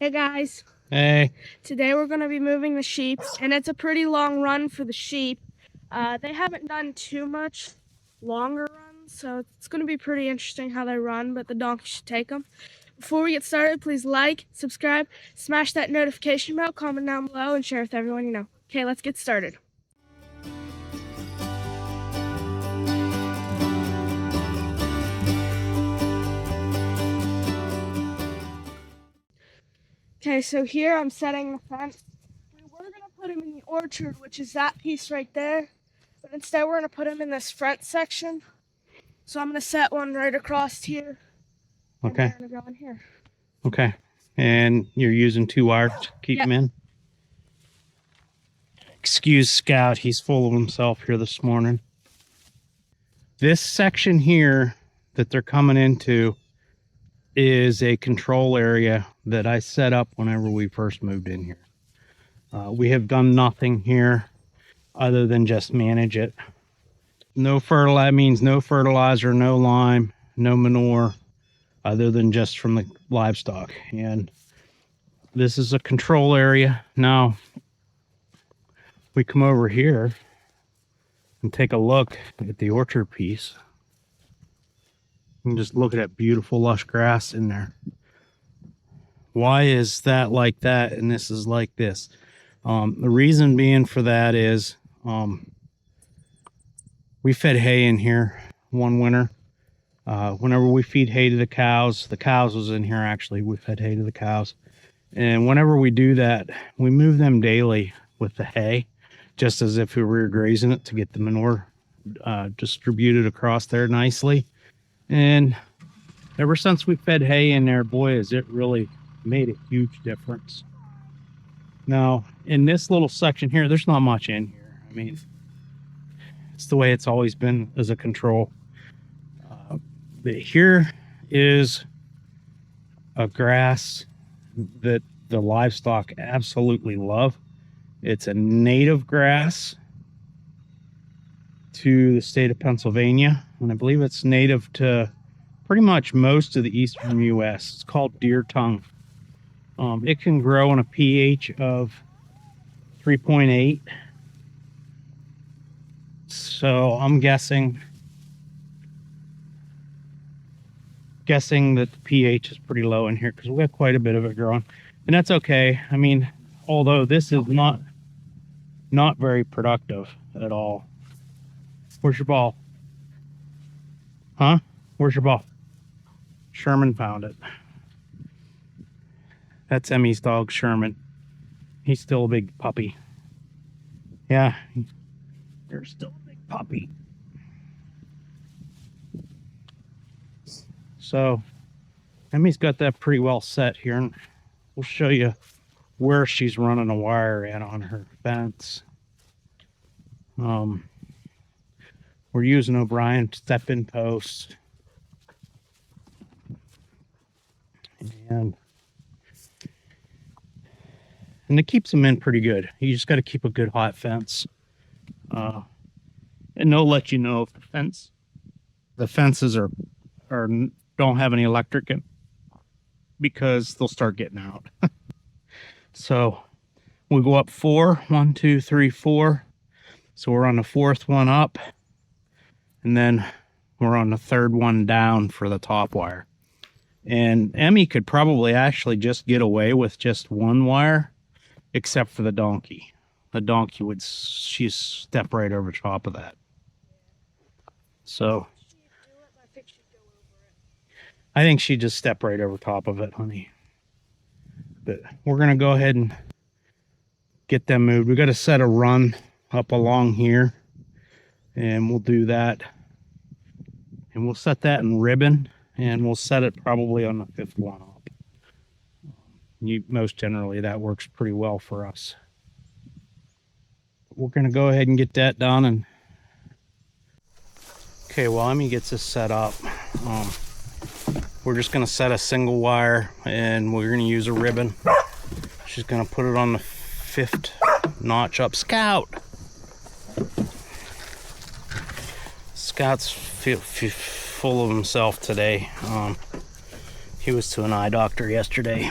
Hey guys, Hey, today we're going to be moving the sheep, and it's a pretty long run for the sheep. They haven't done too much longer runs, so it's going to be pretty interesting how they run, but the donkey should take them. Before we get started, please like, subscribe, smash that notification bell, comment down below, and share with everyone you know. Okay, let's get started. Okay, so here I'm setting the fence. We were going to put him in the orchard, which is that piece right there, but instead we're going to put him in this front section. So I'm going to set one right across here. okay, And we're going to go in here. okay. And you're using 2 wires to keep him in? Excuse Scout, he's full of himself here this morning. This section here that they're coming into is a control area that I set up whenever we first moved in here. We have done nothing here other than just manage it. No fertilizer means no fertilizer, no lime, no manure, other than just from the livestock. And this is a control area. Now we come over here and take a look at the orchard piece and just look at that beautiful lush grass in there. Why is that like that and this is like this? The reason being for that is we fed hay in here one winter. Whenever we feed hay to the cows was in here actually. We fed hay to the cows. And whenever we do that, we move them daily with the hay, just as if we were grazing it to get the manure distributed across there nicely. And ever since we fed hay in there, boy, has it really made a huge difference. Now, in this little section here, there's not much in here. I mean, it's the way it's always been as a control. But here is a grass that the livestock absolutely love. It's a native grass to the state of Pennsylvania, and I believe it's native to pretty much most of the eastern U.S. It's called deer tongue. It can grow on a pH of 3.8. So I'm guessing that the pH is pretty low in here because we got quite a bit of it growing, and that's okay. I mean, although this is not very productive at all. Where's your ball? Huh? Where's your ball? Sherman found it. That's Emmy's dog, Sherman. He's still a big puppy. Yeah, they're still a big puppy. So Emmy's got that pretty well set here, and we'll show you where she's running a wire at on her fence. We're using O'Brien step-in posts, and it keeps them in pretty good. You just got to keep a good hot fence, and they'll let you know if the fences are don't have any electric in, because they'll start getting out. So we'll go up 4, 1, 2, 3, 4. So we're on the 4th one up, and then we're on the 3rd one down for the top wire. And Emmy could probably actually just get away with just 1 wire, except for the donkey. The donkey she'd step right over top of that. So I think she'd just step right over top of it, honey. But we're going to go ahead and get them moved. We got to set a run up along here, and we'll do that. And we'll set that in ribbon, and we'll set it probably on the 5th one up. Most generally, that works pretty well for us. We're going to go ahead and get that done. And okay, while Emmy gets this set up, we're just going to set a single wire, and we're going to use a ribbon. She's going to put it on the 5th notch up. Scout! Scout's full of himself today. He was to an eye doctor yesterday.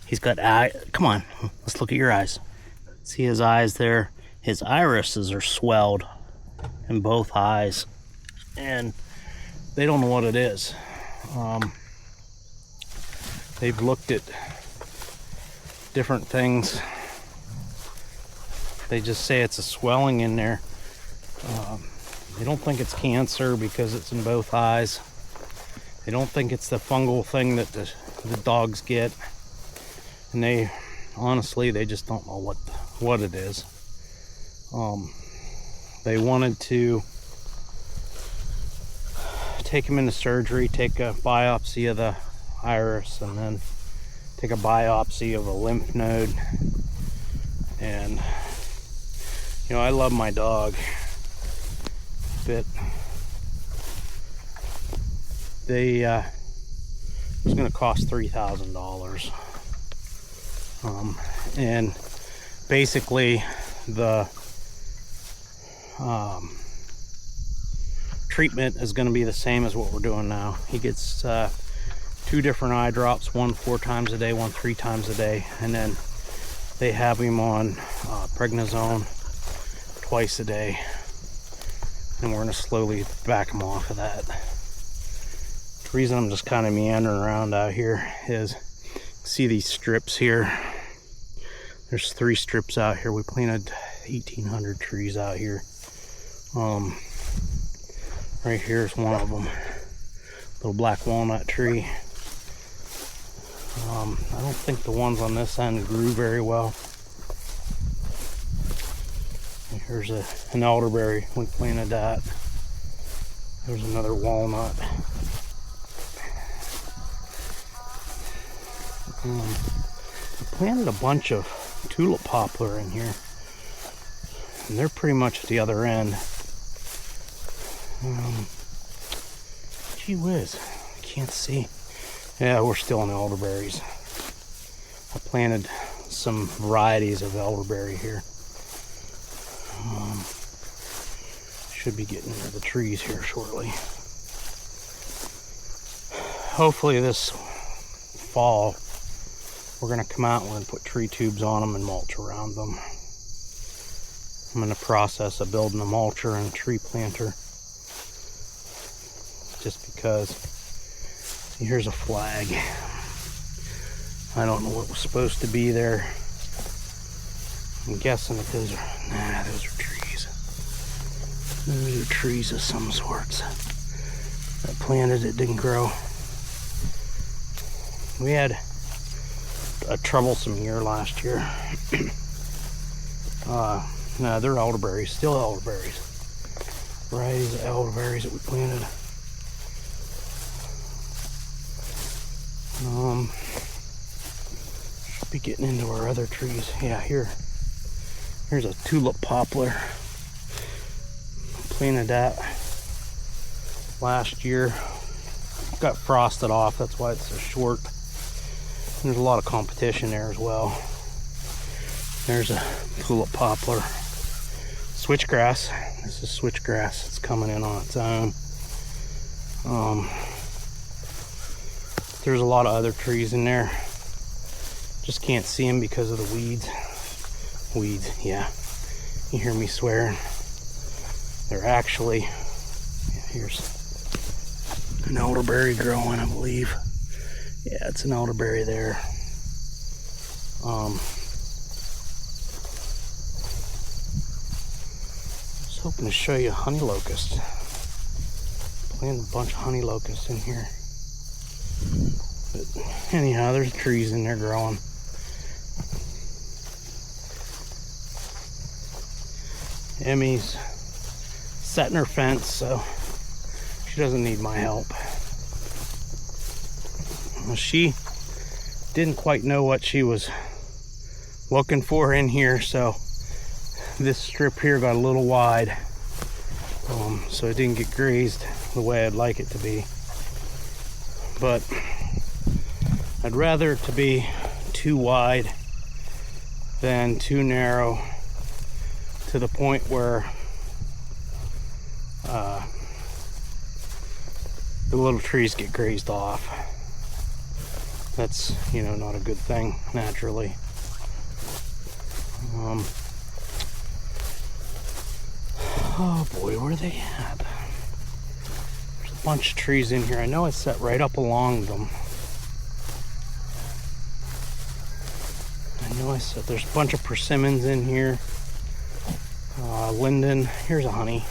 He's got eye. Come on, let's look at your eyes. See his eyes there? His irises are swelled in both eyes, and they don't know what it is. They've looked at different things. They just say it's a swelling in there. They don't think it's cancer because it's in both eyes. They don't think it's the fungal thing that the dogs get. And they, honestly, they just don't know what it is. They wanted to take him into surgery, take a biopsy of the iris, and then take a biopsy of a lymph node. And you know, I love my dog, but it's going to cost $3,000. And basically the treatment is going to be the same as what we're doing now. He gets 2 different eye drops, one 4 times a day, one 3 times a day, and then they have him on prednisone twice a day, and we're going to slowly back him off of that. The reason I'm just kind of meandering around out here is, see these strips here? There's 3 strips out here. We planted 1,800 trees out here. Right here's one of them, little black walnut tree. I don't think the ones on this end grew very well. And here's an elderberry. We planted that. There's another walnut. I planted a bunch of tulip poplar in here, and they're pretty much at the other end. Gee whiz, I can't see. Yeah, we're still in elderberries. I planted some varieties of elderberry here. Should be getting into the trees here shortly. Hopefully this fall we're going to come out and we're going to put tree tubes on them and mulch around them. I'm in the process of building a mulcher and a tree planter. Just because, here's a flag. I don't know what was supposed to be there. I'm guessing that those are trees. Those are trees of some sorts. I planted it, didn't grow. We had a troublesome year last year. No, they're elderberries, still elderberries. Varieties of elderberries that we planted. Should be getting into our other trees. Yeah, here's a tulip poplar. Planted that last year. Got frosted off, that's why it's so short. And there's a lot of competition there as well. There's a tulip poplar. Switchgrass. This is switchgrass. It's coming in on its own. There's a lot of other trees in there. Just can't see them because of the weeds. Weeds, yeah. You hear me swearing. They're actually, yeah, here's an elderberry growing, I believe. Yeah, it's an elderberry there. I was hoping to show you a honey locust. Planted a bunch of honey locusts in here. But anyhow, there's trees in there growing. Emmy's setting her fence, so she doesn't need my help. Well, she didn't quite know what she was looking for in here, so this strip here got a little wide, so it didn't get grazed the way I'd like it to be. But I'd rather it to be too wide than too narrow, to the point where the little trees get grazed off. that's, you know, not a good thing naturally. Oh boy, where are they at? There's a bunch of trees in here. I know I set right up along them. I know I said there's a bunch of persimmons in here. Linden. Here's a honey.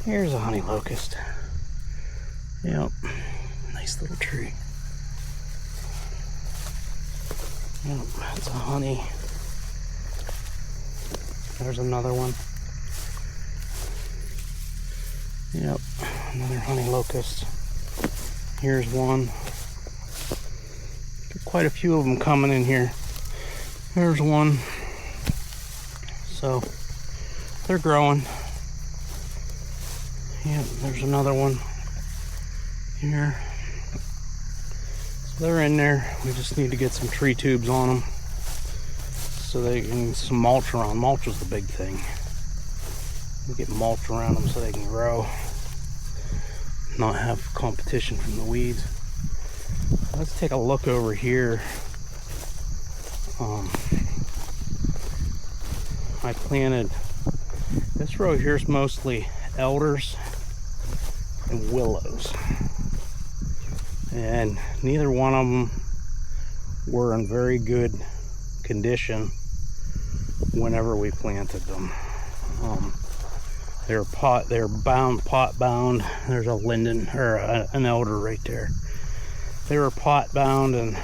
Here's a honey locust. Yep. Nice little tree. Yep, that's a honey. There's another one. Yep, another honey locust. Here's one. Quite a few of them coming in here. There's one. So they're growing. Yep, there's another one here. So they're in there. We just need to get some tree tubes on them so they can some mulch around. Mulch is the big thing. We get mulch around them so they can grow, not have competition from the weeds. Let's take a look over here. I planted this row here is mostly elders and willows, and neither one of them were in very good condition whenever we planted them. They're pot bound. There's a linden or an elder right there. They were pot bound, and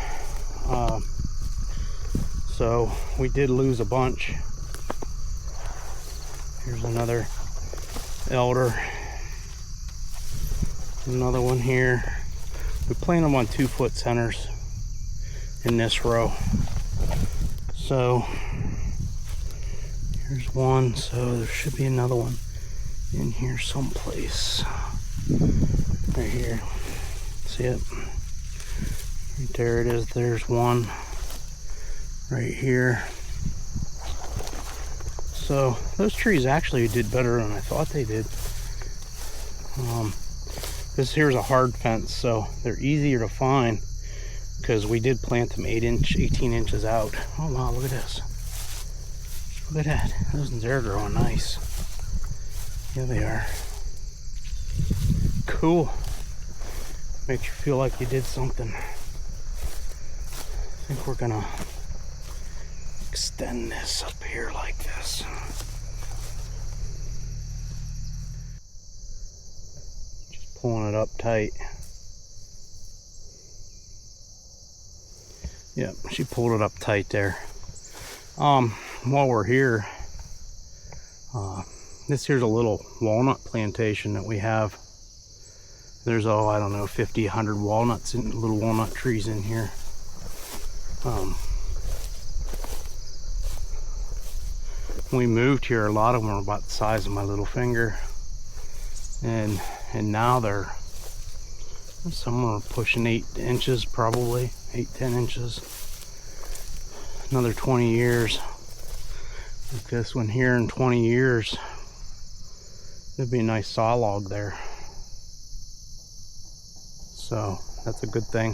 so we did lose a bunch. Here's another elder. Another one here. We planted them on 2-foot centers in this row. So here's one. So there should be another one in here someplace. Right here. See it? Right there it is. There's one right here. So those trees actually did better than I thought they did. This here's a hard fence, so they're easier to find because we did plant them 18 inches out. Oh wow, look at this. Look at that. Those ones are growing nice. Yeah, they are. Cool. Makes you feel like you did something. I think we're gonna extend this up here like this. Just pulling it up tight. Yep, she pulled it up tight there. While we're here, this here's a little walnut plantation that we have. There's, oh, I don't know, 50, 100 walnuts and little walnut trees in here. When we moved here, a lot of them were about the size of my little finger, and now they're, some are pushing 8 inches, probably 8-10 inches. Another 20 years. Like this one here in 20 years, there'd be a nice saw log there. So that's a good thing.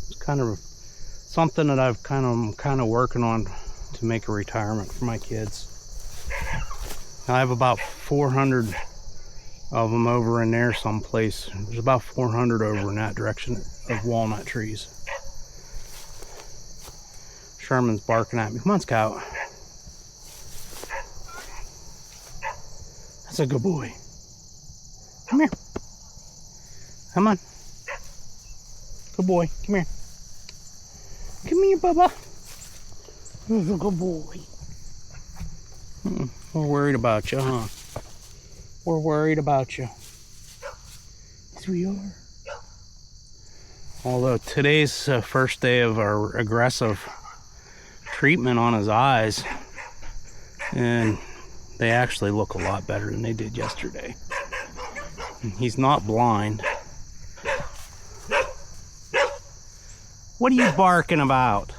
It's kind of something that I've kind of working on to make a retirement for my kids. I have about 400 of them over in there someplace. There's about 400 over in that direction of walnut trees. Sherman's barking at me. Come on, Scout. That's a good boy. Come here. Come on. Good boy. Come here. Come here, Bubba. He's a good boy. We're worried about you, huh? We're worried about you. Yes, we are. Although today's first day of our aggressive treatment on his eyes, and they actually look a lot better than they did yesterday. He's not blind. What are you barking about?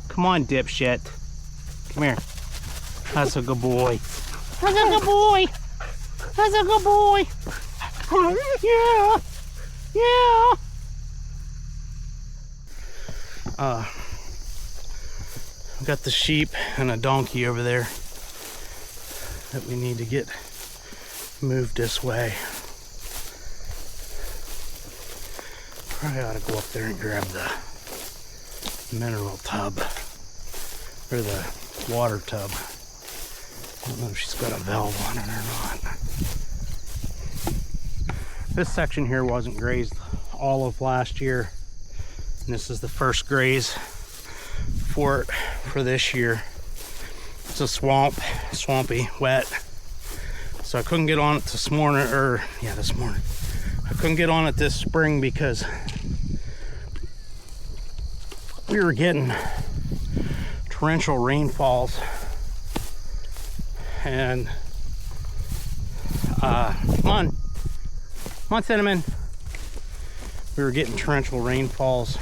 Come on, dipshit. Come here. That's a good boy. That's a good boy. That's a good boy. Yeah. Yeah. We've got the sheep and a donkey over there that we need to get moved this way. Probably ought to go up there and grab the mineral tub, or the water tub. I don't know if she's got a valve on it or not. This section here wasn't grazed all of last year, and this is the first graze for it for this year. It's a swampy, wet. So I couldn't get on it this morning, this morning. I couldn't get on it this spring because we were getting torrential rainfalls, and come on, Cinnamon. We were getting torrential rainfalls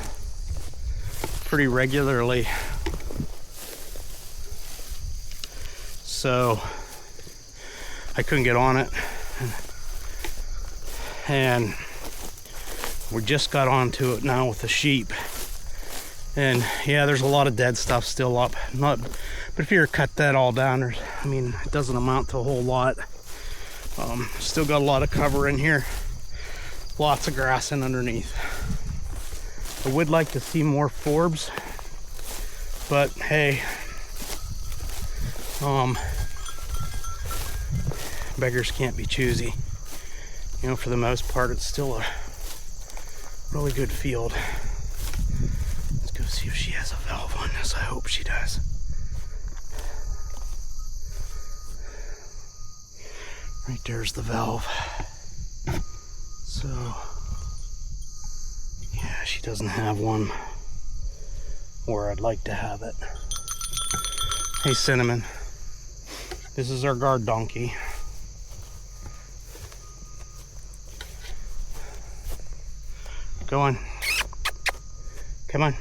pretty regularly, so I couldn't get on it, and we just got onto it now with the sheep. And yeah, there's a lot of dead stuff still up. But if you were to cut that all down, it doesn't amount to a whole lot. Still got a lot of cover in here. Lots of grass in underneath. I would like to see more forbs, but hey, beggars can't be choosy. You know, for the most part, it's still a really good field. Let's go see if she has a valve on this. I hope she does. Right there's the valve. So, yeah, she doesn't have one where I'd like to have it. Hey, Cinnamon. This is our guard donkey. Go on. Come on.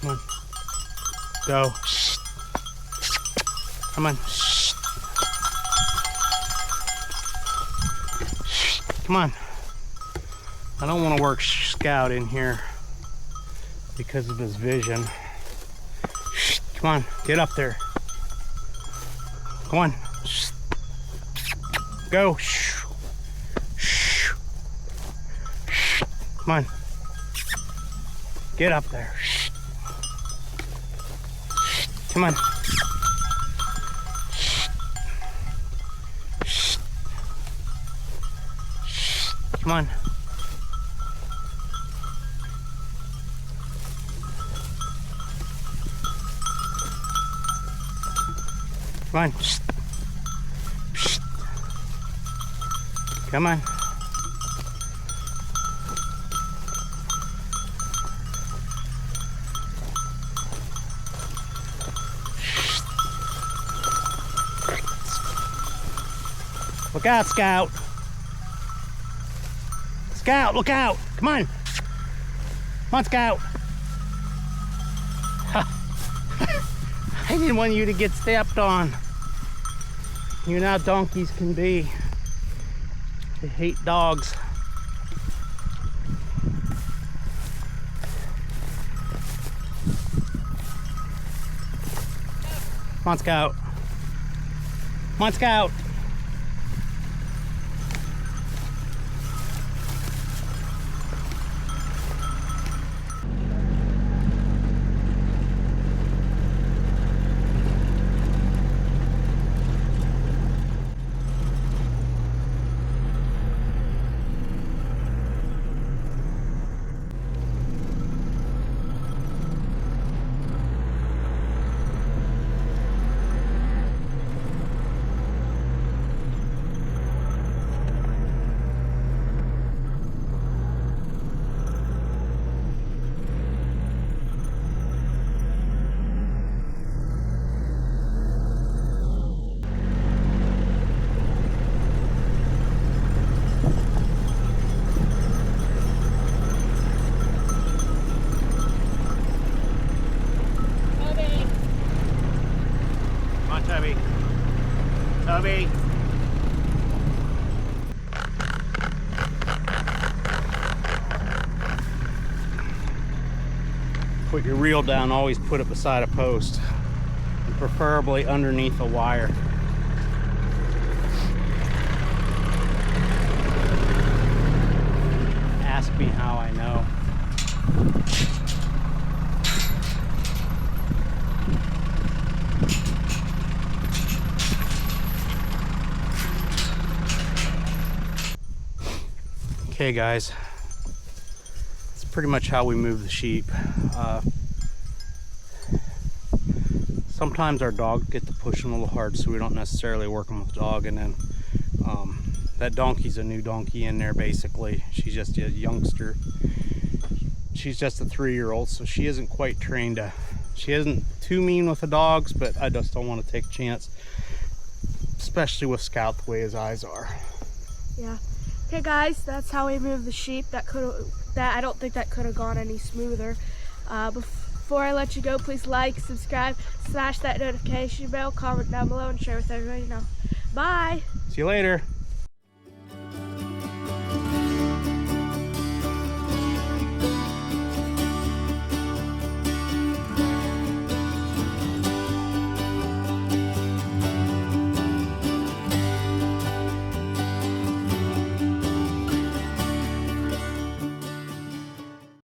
Come on. Go. Come on. Come on. I don't want to work Scout in here because of his vision. Come on, get up there. Come on. Go. Come on. Get up there. Come on. Come on. Come on. Come on. Look out, Scout. Scout, look out. Come on. Come on, Scout. I didn't want you to get stepped on. You know how donkeys can be. They hate dogs. Come on, Scout. Come on, Scout. put your reel down, always put it beside a post, and preferably underneath a wire. Ask me how I know. Okay guys, that's pretty much how we move the sheep. Sometimes our dogs get to push them a little hard, so we don't necessarily work them with the dog. And then that donkey's a new donkey in there basically. She's just a youngster. She's just a 3-year-old, so she isn't quite trained to, she isn't too mean with the dogs, but I just don't want to take a chance, especially with Scout the way his eyes are. Yeah. Okay guys, that's how we move the sheep. I don't think that could have gone any smoother. Before I let you go, please like, subscribe, smash that notification bell, comment down below, and share with everybody you know. Bye! See you later.